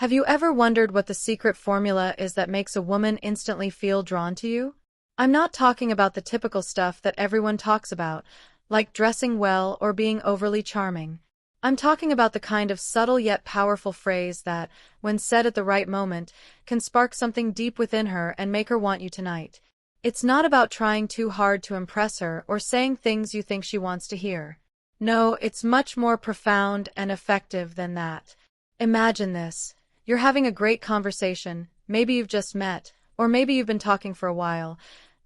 Have you ever wondered what the secret formula is that makes a woman instantly feel drawn to you? I'm not talking about the typical stuff that everyone talks about, like dressing well or being overly charming. I'm talking about the kind of subtle yet powerful phrase that, when said at the right moment, can spark something deep within her and make her want you tonight. It's not about trying too hard to impress her or saying things you think she wants to hear. No, it's much more profound and effective than that. Imagine this. You're having a great conversation, maybe you've just met, or maybe you've been talking for a while,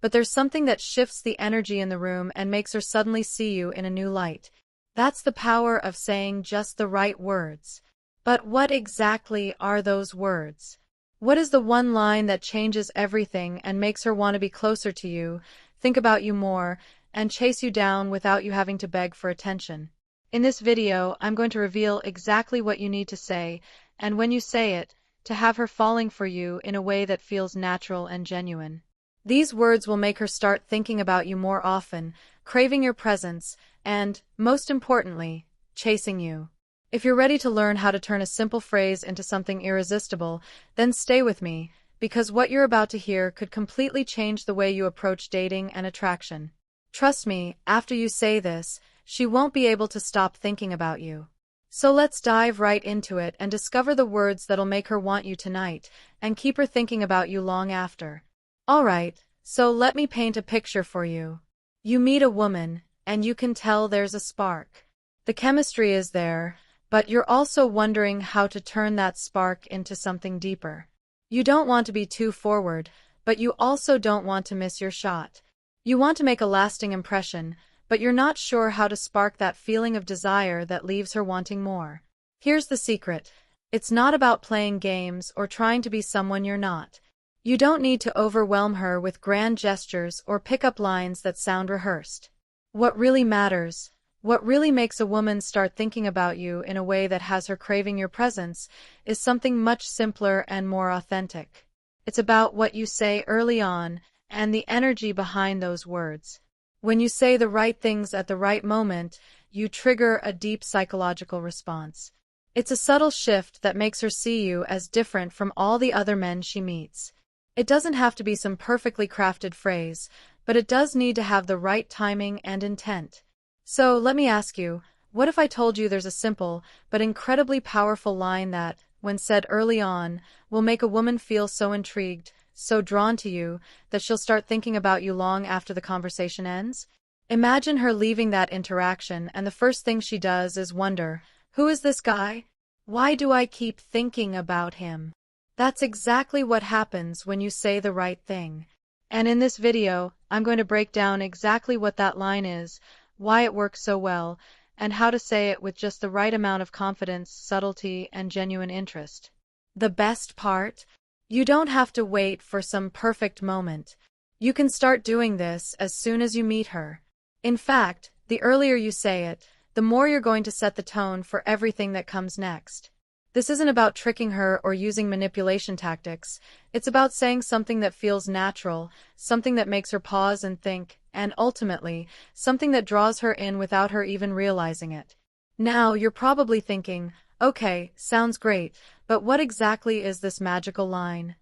but there's something that shifts the energy in the room and makes her suddenly see you in a new light. That's the power of saying just the right words. But what exactly are those words? What is the one line that changes everything and makes her want to be closer to you, think about you more, and chase you down without you having to beg for attention? In this video, I'm going to reveal exactly what you need to say, and when you say it, to have her falling for you in a way that feels natural and genuine. These words will make her start thinking about you more often, craving your presence, and, most importantly, chasing you. If you're ready to learn how to turn a simple phrase into something irresistible, then stay with me, because what you're about to hear could completely change the way you approach dating and attraction. Trust me, after you say this, she won't be able to stop thinking about you. So let's dive right into it and discover the words that'll make her want you tonight, and keep her thinking about you long after. Alright, so let me paint a picture for you. You meet a woman, and you can tell there's a spark. The chemistry is there, but you're also wondering how to turn that spark into something deeper. You don't want to be too forward, but you also don't want to miss your shot. You want to make a lasting impression, but you're not sure how to spark that feeling of desire that leaves her wanting more. Here's the secret. It's not about playing games or trying to be someone you're not. You don't need to overwhelm her with grand gestures or pick-up lines that sound rehearsed. What really matters, what really makes a woman start thinking about you in a way that has her craving your presence, is something much simpler and more authentic. It's about what you say early on and the energy behind those words. When you say the right things at the right moment, you trigger a deep psychological response. It's a subtle shift that makes her see you as different from all the other men she meets. It doesn't have to be some perfectly crafted phrase, but it does need to have the right timing and intent. So, let me ask you, what if I told you there's a simple, but incredibly powerful line that, when said early on, will make a woman feel so intrigued, so drawn to you, that she'll start thinking about you long after the conversation ends? Imagine her leaving that interaction and the first thing she does is wonder, who is this guy? Why do I keep thinking about him? That's exactly what happens when you say the right thing. And in this video, I'm going to break down exactly what that line is, why it works so well, and how to say it with just the right amount of confidence, subtlety, and genuine interest. The best part? You don't have to wait for some perfect moment. You can start doing this as soon as you meet her. In fact, the earlier you say it, the more you're going to set the tone for everything that comes next. This isn't about tricking her or using manipulation tactics. It's about saying something that feels natural, something that makes her pause and think, and ultimately, something that draws her in without her even realizing it. Now, you're probably thinking, okay, sounds great, but what exactly is this magical line?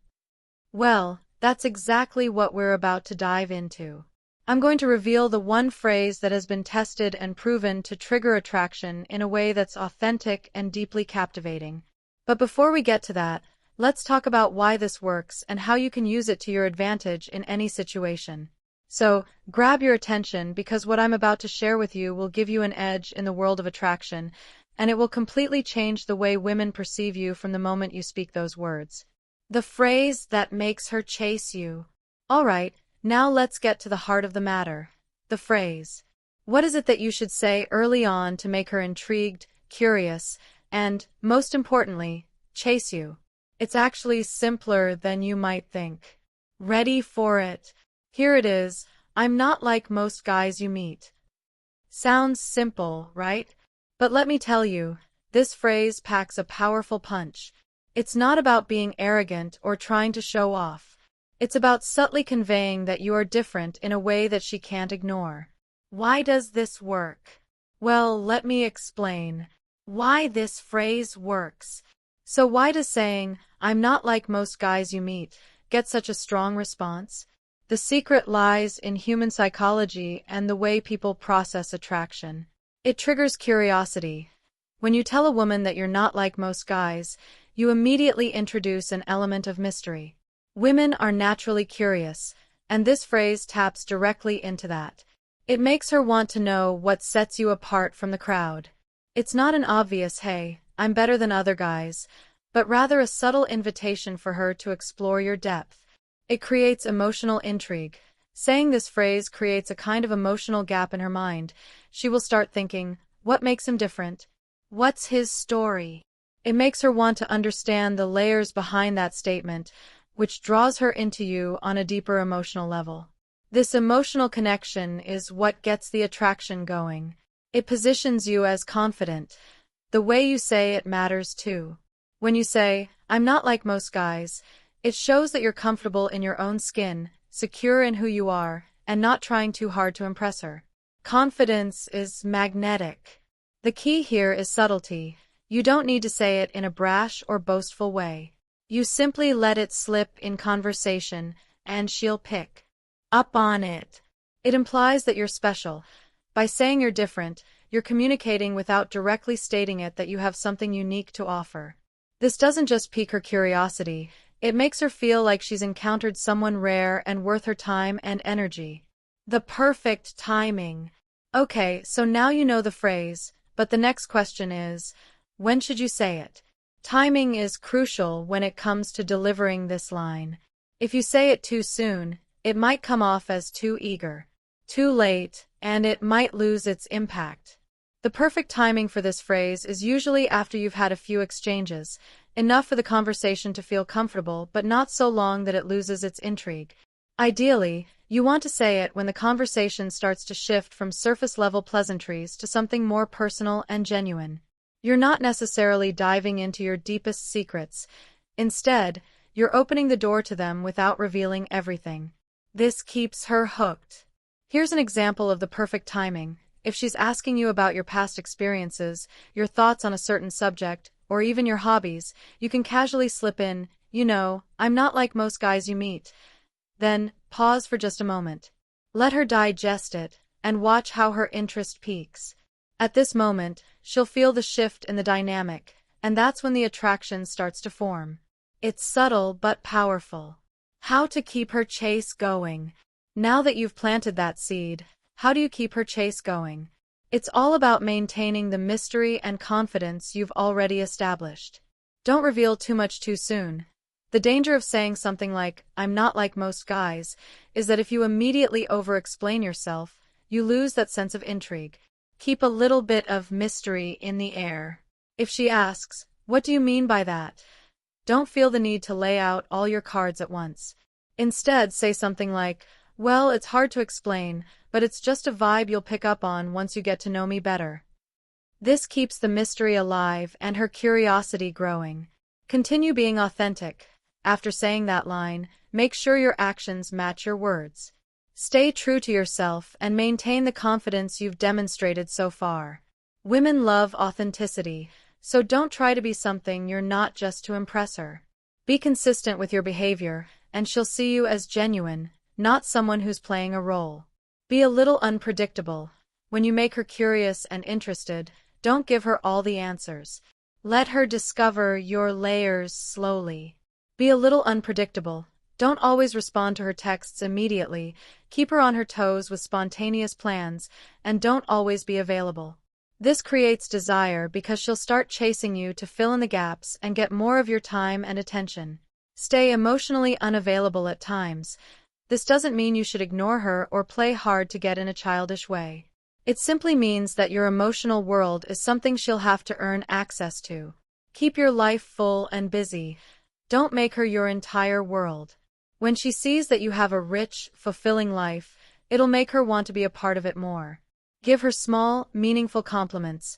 Well, that's exactly what we're about to dive into. I'm going to reveal the one phrase that has been tested and proven to trigger attraction in a way that's authentic and deeply captivating. But before we get to that, let's talk about why this works and how you can use it to your advantage in any situation. So, grab your attention because what I'm about to share with you will give you an edge in the world of attraction, and it will completely change the way women perceive you from the moment you speak those words. The phrase that makes her chase you. Alright, now let's get to the heart of the matter. The phrase. What is it that you should say early on to make her intrigued, curious, and, most importantly, chase you? It's actually simpler than you might think. Ready for it? Here it is. I'm not like most guys you meet. Sounds simple, right? But let me tell you, this phrase packs a powerful punch. It's not about being arrogant or trying to show off. It's about subtly conveying that you are different in a way that she can't ignore. Why does this work? Well, let me explain. Why this phrase works. So why does saying, "I'm not like most guys you meet," get such a strong response? The secret lies in human psychology and the way people process attraction. It triggers curiosity. When you tell a woman that you're not like most guys, you immediately introduce an element of mystery. Women are naturally curious, and this phrase taps directly into that. It makes her want to know what sets you apart from the crowd. It's not an obvious, "Hey, I'm better than other guys," but rather a subtle invitation for her to explore your depth. It creates emotional intrigue. Saying this phrase creates a kind of emotional gap in her mind. She will start thinking, what makes him different? What's his story? It makes her want to understand the layers behind that statement, which draws her into you on a deeper emotional level. This emotional connection is what gets the attraction going. It positions you as confident. The way you say it matters too. When you say, "I'm not like most guys," it shows that you're comfortable in your own skin, secure in who you are, and not trying too hard to impress her. Confidence is magnetic. The key here is subtlety. You don't need to say it in a brash or boastful way. You simply let it slip in conversation, and she'll pick up on it. It implies that you're special. By saying you're different, you're communicating without directly stating it that you have something unique to offer. This doesn't just pique her curiosity, it makes her feel like she's encountered someone rare and worth her time and energy. The perfect timing. Okay, so now you know the phrase, but the next question is, when should you say it? Timing is crucial when it comes to delivering this line. If you say it too soon, it might come off as too eager. Too late, and it might lose its impact. The perfect timing for this phrase is usually after you've had a few exchanges, enough for the conversation to feel comfortable but not so long that it loses its intrigue. Ideally, you want to say it when the conversation starts to shift from surface-level pleasantries to something more personal and genuine. You're not necessarily diving into your deepest secrets. Instead, you're opening the door to them without revealing everything. This keeps her hooked. Here's an example of the perfect timing. If she's asking you about your past experiences, your thoughts on a certain subject, or even your hobbies, you can casually slip in, "I'm not like most guys you meet." Then, pause for just a moment. Let her digest it, and watch how her interest peaks. At this moment, she'll feel the shift in the dynamic, and that's when the attraction starts to form. It's subtle but powerful. How to keep her chase going. Now that you've planted that seed, how do you keep her chase going? It's all about maintaining the mystery and confidence you've already established. Don't reveal too much too soon. The danger of saying something like, "I'm not like most guys," is that if you immediately over-explain yourself, you lose that sense of intrigue. Keep a little bit of mystery in the air. If she asks, "What do you mean by that?" don't feel the need to lay out all your cards at once. Instead, say something like, "Well, it's hard to explain, but it's just a vibe you'll pick up on once you get to know me better." This keeps the mystery alive and her curiosity growing. Continue being authentic. After saying that line, make sure your actions match your words. Stay true to yourself and maintain the confidence you've demonstrated so far. Women love authenticity, so don't try to be something you're not just to impress her. Be consistent with your behavior, and she'll see you as genuine, not someone who's playing a role. Be a little unpredictable. When you make her curious and interested, don't give her all the answers. Let her discover your layers slowly. Be a little unpredictable. Don't always respond to her texts immediately. Keep her on her toes with spontaneous plans, and don't always be available. This creates desire because she'll start chasing you to fill in the gaps and get more of your time and attention. Stay emotionally unavailable at times. This doesn't mean you should ignore her or play hard to get in a childish way. It simply means that your emotional world is something she'll have to earn access to. Keep your life full and busy. Don't make her your entire world. When she sees that you have a rich, fulfilling life, it'll make her want to be a part of it more. Give her small, meaningful compliments.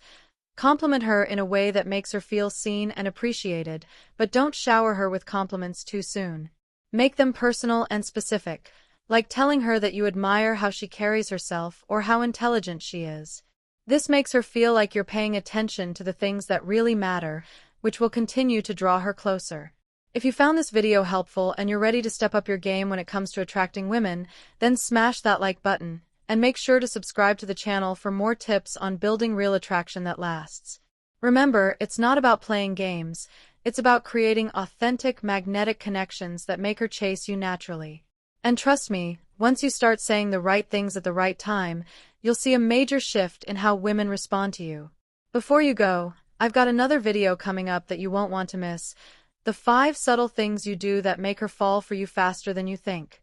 Compliment her in a way that makes her feel seen and appreciated, but don't shower her with compliments too soon. Make them personal and specific, like telling her that you admire how she carries herself or how intelligent she is. This makes her feel like you're paying attention to the things that really matter, which will continue to draw her closer. If you found this video helpful and you're ready to step up your game when it comes to attracting women, then smash that like button, and make sure to subscribe to the channel for more tips on building real attraction that lasts. Remember, it's not about playing games, it's about creating authentic magnetic connections that make her chase you naturally. And trust me, once you start saying the right things at the right time, you'll see a major shift in how women respond to you. Before you go, I've got another video coming up that you won't want to miss. The 5 subtle things you do that make her fall for you faster than you think.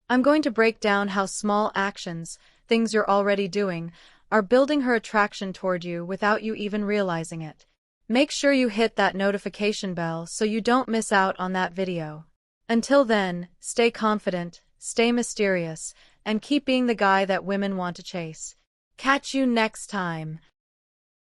I'm going to break down how small actions, things you're already doing, are building her attraction toward you without you even realizing it. Make sure you hit that notification bell so you don't miss out on that video. Until then, stay confident, stay mysterious, and keep being the guy that women want to chase. Catch you next time.